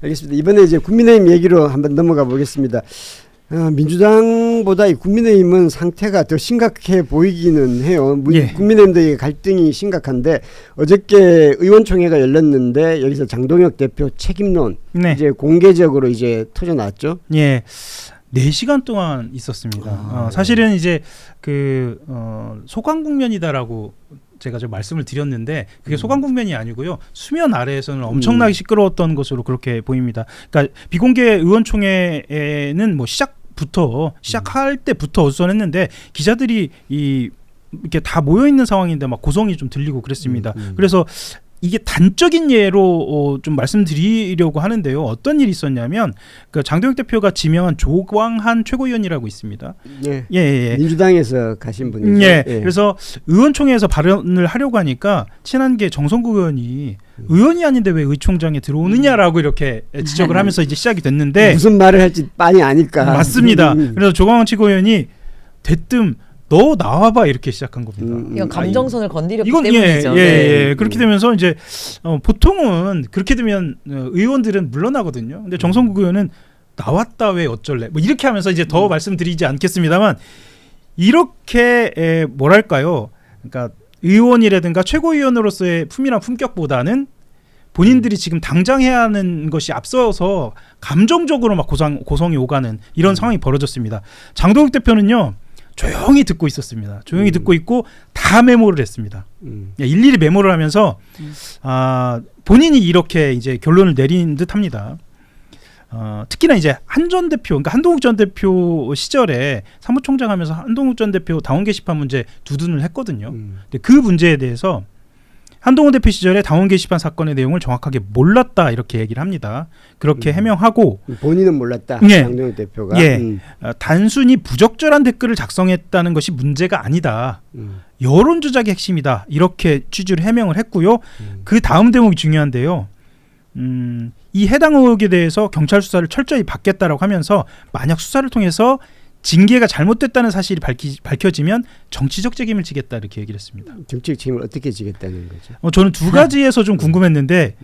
알겠습니다. 이번에 이제 국민의힘 얘기로 한번 넘어가 보겠습니다. 민주당보다 이 국민의힘은 상태가 더 심각해 보이기는 해요. 예. 국민의힘도 갈등이 심각한데 어저께 의원총회가 열렸는데 여기서 장동혁 대표 책임론 네. 이제 공개적으로 이제 터져나왔죠. 예. 4시간 동안 있었습니다. 사실은 이제 그 소강 국면이다라고 제가 좀 말씀을 드렸는데 그게 소강 국면이 아니고요. 수면 아래에서는 엄청나게 시끄러웠던 것으로 그렇게 보입니다. 그러니까 비공개 의원총회에는 뭐 시작할 때부터 어수선했는데 기자들이 이렇게 다 모여 있는 상황인데 막 고성이 좀 들리고 그랬습니다. 그래서 이게 단적인 예로 좀 말씀드리려고 하는데요. 어떤 일이 있었냐면 그 장동혁 대표가 지명한 조광한 최고위원이라고 있습니다. 예. 예. 민주당에서 가신 분이죠. 예. 그래서 의원총회에서 발언을 하려고 하니까 친한계 정성국 의원이 의원이 아닌데 왜 의총장에 들어오느냐라고 이렇게 지적을 하면서 이제 시작이 됐는데 무슨 말을 할지 빤히 아니까. 맞습니다. 그래서 조광한 최고위원이 대뜸 너 나와봐 이렇게 시작한 겁니다. 이건 감정선을 건드렸기 이건 때문이죠. 예. 그렇게 되면서 이제 보통은 그렇게 되면 의원들은 물러나거든요. 근데 정성국 의원은 나왔다 왜 어쩔래? 뭐 이렇게 하면서 이제 더 말씀드리지 않겠습니다만 이렇게 뭐랄까요? 그러니까 의원이라든가 최고위원으로서의 품이나 품격보다는 본인들이 지금 당장 해야 하는 것이 앞서서 감정적으로 막 고성이 오가는 이런 상황이 벌어졌습니다. 장동혁 대표는요. 조용히 듣고 있었습니다. 조용히 듣고 있고 다 메모를 했습니다. 일일이 메모를 하면서 본인이 이렇게 이제 결론을 내린 듯합니다. 특히나 이제 한 전 대표, 그러니까 한동욱 전 대표 시절에 사무총장하면서 한동욱 전 대표 당원 게시판 문제 두둔을 했거든요. 근데 그 문제에 대해서 한동훈 대표 시절에 당원 게시판 사건의 내용을 정확하게 몰랐다 이렇게 얘기를 합니다. 그렇게 해명하고 본인은 몰랐다. 예. 장동혁 대표가. 단순히 부적절한 댓글을 작성했다는 것이 문제가 아니다. 여론 조작이 핵심이다. 이렇게 취지를 해명을 했고요. 그 다음 대목이 중요한데요. 이 해당 의혹에 대해서 경찰 수사를 철저히 받겠다라고 하면서 만약 수사를 통해서 징계가 잘못됐다는 사실이 밝혀지면 정치적 책임을 지겠다 이렇게 얘기를 했습니다. 정치적 책임을 어떻게 지겠다는 거죠? 저는 두 가지에서 좀 궁금했는데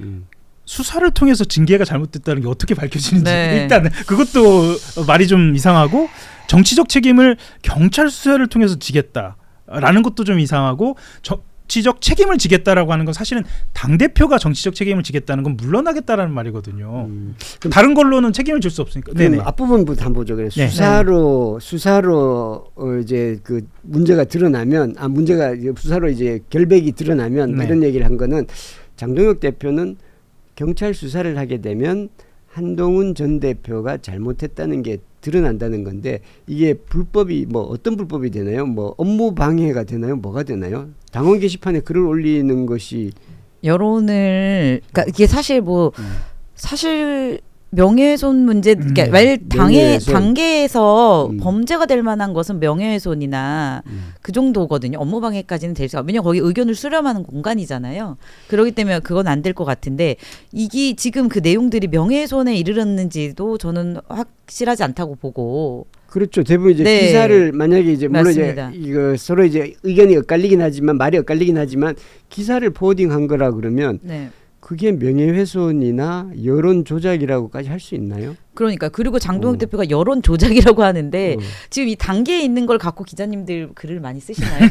수사를 통해서 징계가 잘못됐다는 게 어떻게 밝혀지는지 일단 그것도 말이 좀 이상하고 정치적 책임을 경찰 수사를 통해서 지겠다라는 것도 좀 이상하고 정치적 책임을 지겠다라고 하는 건 사실은 당대표가 정치적 책임을 지겠다는 건 물러나겠다라는 말이거든요. 다른 걸로는 책임을 질 수 없으니까. 그럼 앞부분부터 한번 보죠. 네. 수사로 이제 그 문제가 드러나면 문제가 수사로 이제 결백이 드러나면 이런 얘기를 한 거는 장동혁 대표는 경찰 수사를 하게 되면 한동훈 전 대표가 잘못했다는 게 드러난다는 건데 이게 불법이 뭐 어떤 불법이 되나요? 뭐 업무 방해가 되나요? 뭐가 되나요? 당원 게시판에 글을 올리는 것이 여론을 그러니까 이게 사실 사실 명예훼손 문제 그러니까 단계에서 범죄가 될 만한 것은 명예훼손이나 그 정도거든요. 업무방해까지는 될 수 없어요. 왜냐하면 거기 의견을 수렴하는 공간이잖아요. 그렇기 때문에 그건 안 될 것 같은데 이게 지금 그 내용들이 명예훼손에 이르렀는지도 저는 확실하지 않다고 보고. 그렇죠. 대부분 이제 기사를 만약에 이제 물론 맞습니다. 이제 이거 서로 이제 의견이 엇갈리긴 하지만 말이 엇갈리긴 하지만 기사를 포워딩한 거라 그러면 그게 명예훼손이나 여론 조작이라고까지 할 수 있나요? 그러니까 그리고 장동혁 대표가 여론 조작이라고 하는데 지금 이 단계에 있는 걸 갖고 기자님들 글을 많이 쓰시나요?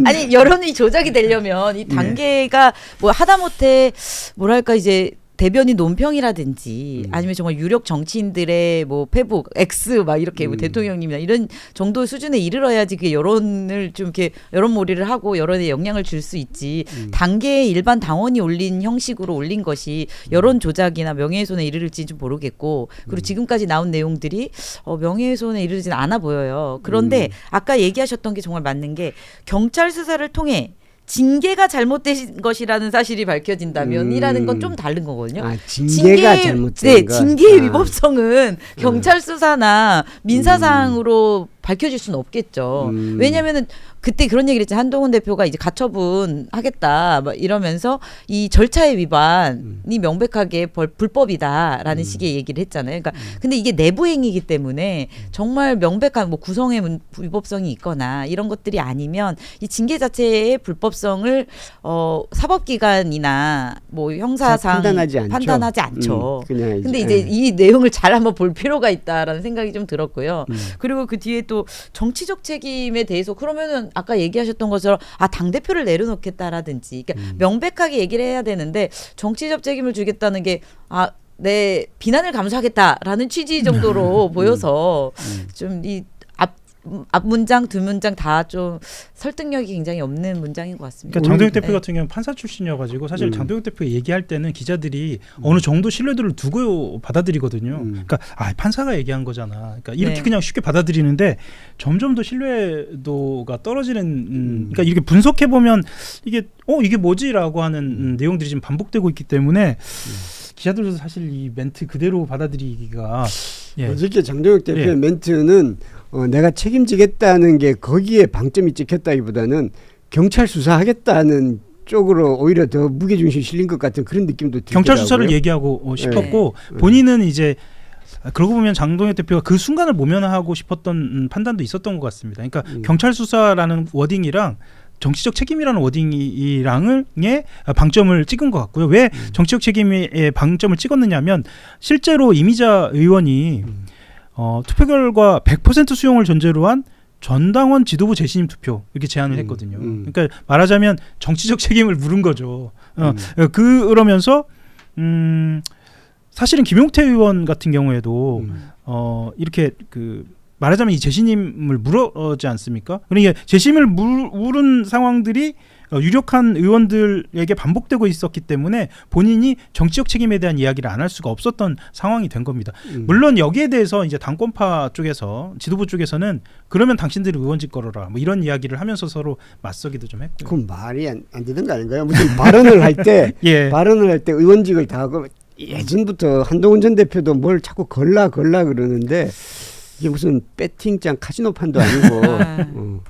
아니 여론이 조작이 되려면 이 단계가 뭐 하다못해 뭐랄까 이제 대변인 논평이라든지 아니면 정말 유력 정치인들의 뭐 페북, X 막 이렇게 뭐 대통령님이나 이런 정도 수준에 이르러야지 그 여론을 좀 이렇게 여론몰이를 하고 여론에 영향을 줄 수 있지. 단계에 일반 당원이 올린 형식으로 올린 것이 여론 조작이나 명예훼손에 이르를지 좀 모르겠고 그리고 지금까지 나온 내용들이 명예훼손에 이르지는 않아 보여요. 그런데 아까 얘기하셨던 게 정말 맞는 게 경찰 수사를 통해 징계가 잘못된 것이라는 사실이 밝혀진다면이라는 건 좀 다른 거거든요. 징계가 잘못된 것. 징계의 위법성은 경찰 수사나 민사상으로 밝혀질 수는 없겠죠. 왜냐하면은 그때 그런 얘기를 했잖아요. 한동훈 대표가 이제 가처분 하겠다 막 이러면서 이 절차의 위반이 명백하게 불법이다라는 식의 얘기를 했잖아요. 그러니까 근데 이게 내부행위이기 때문에 정말 명백한 뭐 구성의 위법성이 있거나 이런 것들이 아니면 이 징계 자체의 불법성을 사법기관이나 뭐 형사상 판단하지 않죠. 근데 이제 이 내용을 잘 한번 볼 필요가 있다라는 생각이 좀 들었고요. 그리고 그 뒤에 또 정치적 책임에 대해서 그러면은 아까 얘기하셨던 것처럼 당대표를 내려놓겠다라든지 그러니까 명백하게 얘기를 해야 되는데 정치적 책임을 주겠다는 게 내 비난을 감수하겠다라는 취지 정도로 보여서 좀 이 앞 문장 두 문장 다 좀 설득력이 굉장히 없는 문장인 것 같습니다. 그러니까 장동혁 대표 같은 경우는 판사 출신이어가지고 사실 장동혁 대표 얘기할 때는 기자들이 어느 정도 신뢰도를 두고 받아들이거든요. 그러니까 판사가 얘기한 거잖아. 그러니까 이렇게 그냥 쉽게 받아들이는데 점점 더 신뢰도가 떨어지는. 그러니까 이렇게 분석해 보면 이게 뭐지라고 하는 내용들이 지금 반복되고 있기 때문에. 기자들도 사실 이 멘트 그대로 받아들이기가 어저께 장동혁 대표의 멘트는 내가 책임지겠다는 게 거기에 방점이 찍혔다기보다는 경찰 수사하겠다는 쪽으로 오히려 더 무게중심이 실린 것 같은 그런 느낌도 들더라고요. 경찰 수사를 얘기하고 싶었고 본인은 이제 그러고 보면 장동혁 대표가 그 순간을 모면하고 싶었던 판단도 있었던 것 같습니다. 그러니까 경찰 수사라는 워딩이랑 정치적 책임이라는 워딩이랑의 방점을 찍은 것 같고요. 왜 정치적 책임에 방점을 찍었느냐면 실제로 이미자 의원이 투표 결과 100% 수용을 전제로 한 전당원 지도부 재신임 투표 이렇게 제안을 했거든요. 그러니까 말하자면 정치적 책임을 물은 거죠. 그러면서 사실은 김용태 의원 같은 경우에도 이렇게 말하자면 이 재신임을 물었지 않습니까? 그러니까 재신임을 물은 상황들이 유력한 의원들에게 반복되고 있었기 때문에 본인이 정치적 책임에 대한 이야기를 안 할 수가 없었던 상황이 된 겁니다. 물론 여기에 대해서 이제 당권파 쪽에서 지도부 쪽에서는 그러면 당신들이 의원직 걸어라 뭐 이런 이야기를 하면서 서로 맞서기도 좀 했고요. 그럼 말이 안 되는 거 아닌가요? 무슨 발언을 할 때 발언을 할 때 의원직을 다 하고 예전부터 한동훈 전 대표도 뭘 자꾸 걸라 그러는데 이게 무슨 배팅장 카지노판도 아니고.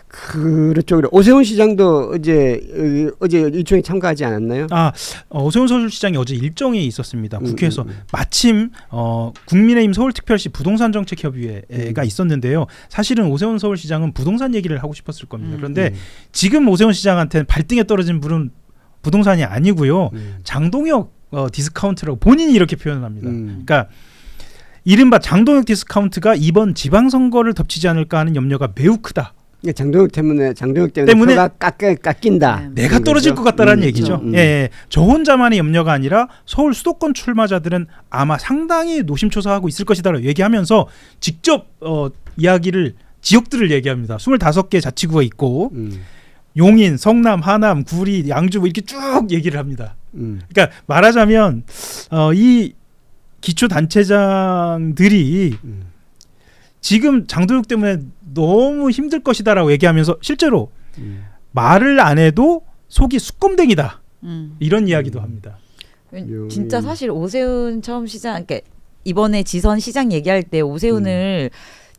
그렇죠. 오세훈 시장도 어제 일정에 참가하지 않았나요? 오세훈 서울시장이 어제 일정이 있었습니다. 국회에서 마침 국민의힘 서울특별시 부동산정책협의회가 있었는데요. 사실은 오세훈 서울시장은 부동산 얘기를 하고 싶었을 겁니다. 그런데 지금 오세훈 시장한테는 발등에 떨어진 불은 부동산이 아니고요. 장동혁 디스카운트라고 본인이 이렇게 표현을 합니다. 그러니까 이른바 장동혁 디스카운트가 이번 지방선거를 덮치지 않을까 하는 염려가 매우 크다. 장동혁 때문에 표가 깎인다. 내가 떨어질 것 같다라는 얘기죠. 저 혼자만의 염려가 아니라 서울 수도권 출마자들은 아마 상당히 노심초사하고 있을 것이다라고 얘기하면서 직접 지역들을 얘기합니다. 25개 자치구가 있고 용인, 성남, 하남, 구리, 양주 뭐 이렇게 쭉 얘기를 합니다. 그러니까 말하자면 이 기초단체장들이 지금 장동혁 때문에 너무 힘들 것이다라고 얘기하면서 실제로 말을 안 해도 속이 수검댕이다 이런 이야기도 합니다. 진짜 사실 오세훈 처음 시장, 그러니까 이번에 지선 시장 얘기할 때 오세훈을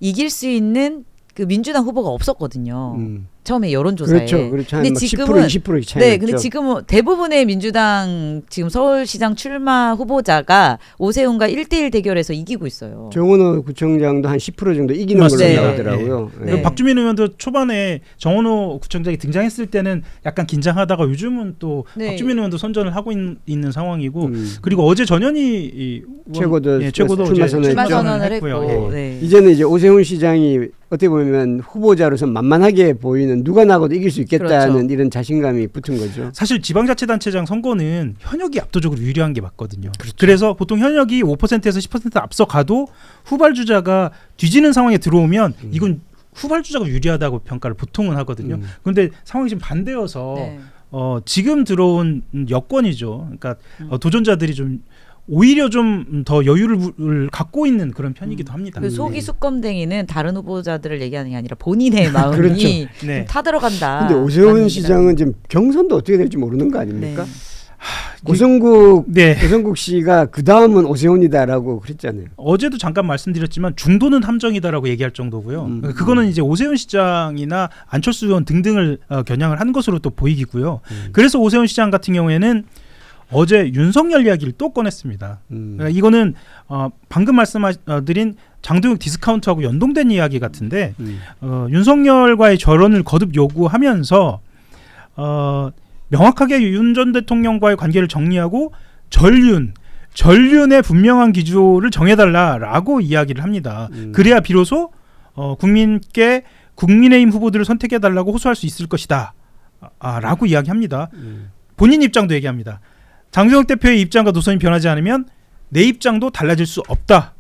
이길 수 있는 그 민주당 후보가 없었거든요. 처음에 여론조사에. 그렇죠. 근데 지금은 10% 20% 차이 났죠. 근데 지금은 대부분의 민주당 지금 서울시장 출마 후보자가 오세훈과 1대1 대결에서 이기고 있어요. 정원호 구청장도 한 10% 정도 이기는 걸로 나오더라고요. 박주민 의원도 초반에 정원호 구청장이 등장했을 때는 약간 긴장하다가 요즘은 또 박주민 의원도 선전을 하고 있는 상황이고 그리고 어제 전현희 최고도 출마 선언을 했고 이제는 이제 오세훈 시장이 어떻게 보면 후보자로서 만만하게 보이는 누가 나고도 이길 수 있겠다는 이런 자신감이 붙은 거죠. 사실 지방자치단체장 선거는 현역이 압도적으로 유리한 게 맞거든요. 그래서 보통 현역이 5%에서 10% 앞서가도 후발주자가 뒤지는 상황에 들어오면 이건 후발주자가 유리하다고 평가를 보통은 하거든요. 그런데 상황이 지금 반대여서 지금 들어온 여권이죠. 그러니까 도전자들이 좀 오히려 좀 더 여유를 갖고 있는 그런 편이기도 합니다. 그 속이 수검댕이는 다른 후보자들을 얘기하는 게 아니라 본인의 마음이 타들어간다. 근데 오세훈 시장은 지금 경선도 어떻게 될지 모르는 거 아닙니까? 고성국 네. 고성국 씨가 그 다음은 오세훈이다라고 그랬잖아요. 어제도 잠깐 말씀드렸지만 중도는 함정이다라고 얘기할 정도고요. 그거는 이제 오세훈 시장이나 안철수 의원 등등을 겨냥을 한 것으로 또 보이고요. 그래서 오세훈 시장 같은 경우에는 어제 윤석열 이야기를 또 꺼냈습니다. 그러니까 이거는 방금 말씀드린 장도영 디스카운트하고 연동된 이야기 같은데 윤석열과의 절연을 거듭 요구하면서 명확하게 윤 전 대통령과의 관계를 정리하고 전륜의 분명한 기조를 정해달라라고 이야기를 합니다. 그래야 비로소 국민께 국민의힘 후보들을 선택해달라고 호소할 수 있을 것이다 라고 이야기합니다. 본인 입장도 얘기합니다. 장동혁 대표의 입장과 노선이 변하지 않으면 내 입장도 달라질 수 없다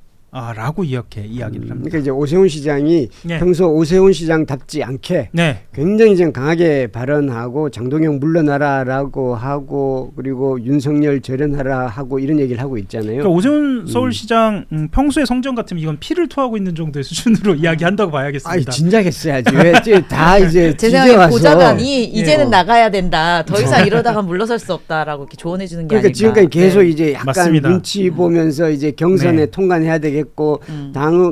라고 이렇게 이야기를 합니다. 그러니까 이제 오세훈 시장이 네. 평소 오세훈 시장답지 않게 네. 굉장히 좀 강하게 발언하고 장동영 물러나라라고 하고 그리고 윤석열 절연하라 하고 이런 얘기를 하고 있잖아요. 그러니까 오세훈 서울시장 평소의 성정 같으면 이건 피를 토하고 있는 정도의 수준으로 이야기한다고 봐야겠습니다. 아니 진작 했어야지. 왜 다 이제 제 이제 생각에 와서 보좌관이 이제는 어. 나가야 된다. 더 이상 이러다가 물러설 수 없다라고 이렇게 조언해 주는 게 그러니까 아닐까. 지금까지 계속 네. 이제 약간 맞습니다. 눈치 보면서 이제 경선에 네. 통과해야 되겠고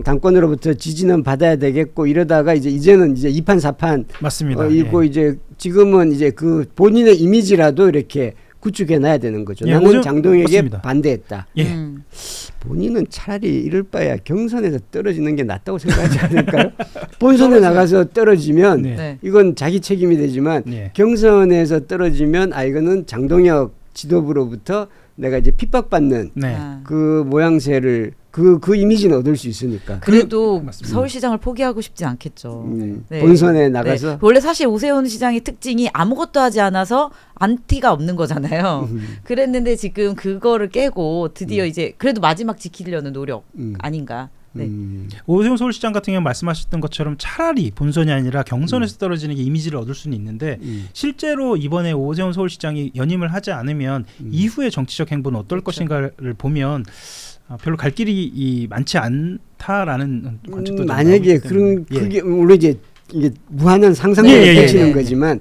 당권으로부터 지지는 받아야 되겠고 이러다가 이제는 이제 2판 4판 맞습니다. 이고 예. 이제 지금은 이제 그 본인의 이미지라도 이렇게 구축해 놔야 되는 거죠. 예, 나는 오세훈- 장동혁에 맞습니다. 반대했다. 예. 본인은 차라리 이럴 바야 경선에서 떨어지는 게 낫다고 생각하지 않을까요? 본선에 나가서 떨어지면 네. 네. 이건 자기 책임이 되지만 네. 경선에서 떨어지면 이거는 장동혁 지도부로부터 내가 이제 핍박받는 네. 아. 그 모양새를 그 이미지는 얻을 수 있으니까. 그래도 맞습니다. 서울시장을 포기하고 싶지 않겠죠. 네. 본선에 나가서 네. 원래 사실 오세훈 시장의 특징이 아무것도 하지 않아서 안티가 없는 거잖아요. 그랬는데 지금 그거를 깨고 드디어 이제 그래도 마지막 지키려는 노력 아닌가. 네. 오세훈 서울시장 같은 경우 말씀하셨던 것처럼 차라리 본선이 아니라 경선에서 떨어지는 게 이미지를 얻을 수는 있는데 실제로 이번에 오세훈 서울시장이 연임을 하지 않으면 이후의 정치적 행보는 어떨 그렇죠. 것인가를 보면 별로 갈 길이 많지 않다라는 관측도 좀 만약에 나오기 그런 때문에. 예. 그게 물론 이제 이게 무한한 상상력을 예, 예, 펼치는 예. 거지만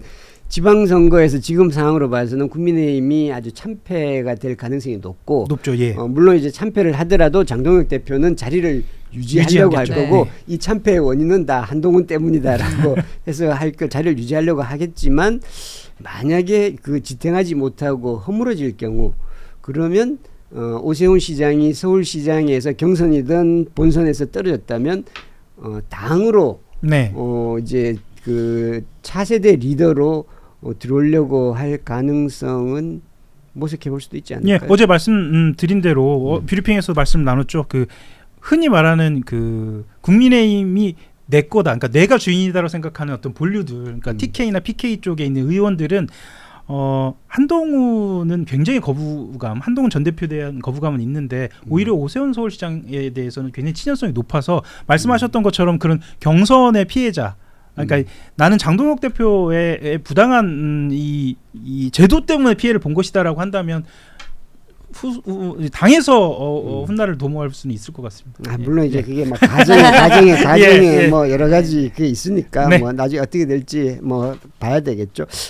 지방선거에서 지금 상황으로 봐서는 국민의힘이 아주 참패가 될 가능성이 높고 높죠. 예. 물론 이제 참패를 하더라도 장동혁 대표는 자리를 유지하려고 할 유지하겠죠. 거고 네. 이 참패의 원인은 다 한동훈 때문이다라고 해서 자리를 유지하려고 하겠지만 만약에 그 지탱하지 못하고 허물어질 경우 그러면 오세훈 시장이 서울시장에서 경선이든 본선에서 떨어졌다면 당으로 네. 이제 그 차세대 리더로 들어오려고 할 가능성은 모색해 볼 수도 있지 예, 않을까요? 어제 말씀드린 대로 뷰리핑에서 말씀 나눴죠. 그 흔히 말하는 그 국민의힘이 내 거다. 그러니까 내가 주인이다라고 생각하는 어떤 본류들, 그러니까 TK나 PK 쪽에 있는 의원들은 한동훈은 굉장히 한동훈 전 대표에 대한 거부감은 있는데 오히려 오세훈 서울시장에 대해서는 굉장히 친연성이 높아서 말씀하셨던 것처럼 그런 경선의 피해자. 그러니까 나는 장동혁 대표의 부당한 이 제도 때문에 피해를 본 것이다라고 한다면 당에서 훗날을 도모할 수는 있을 것 같습니다. 물론 이제 예. 그게 뭐 가정에 예, 예. 뭐 여러 가지 그게 있으니까 네. 뭐 나중에 어떻게 될지 뭐 봐야 되겠죠.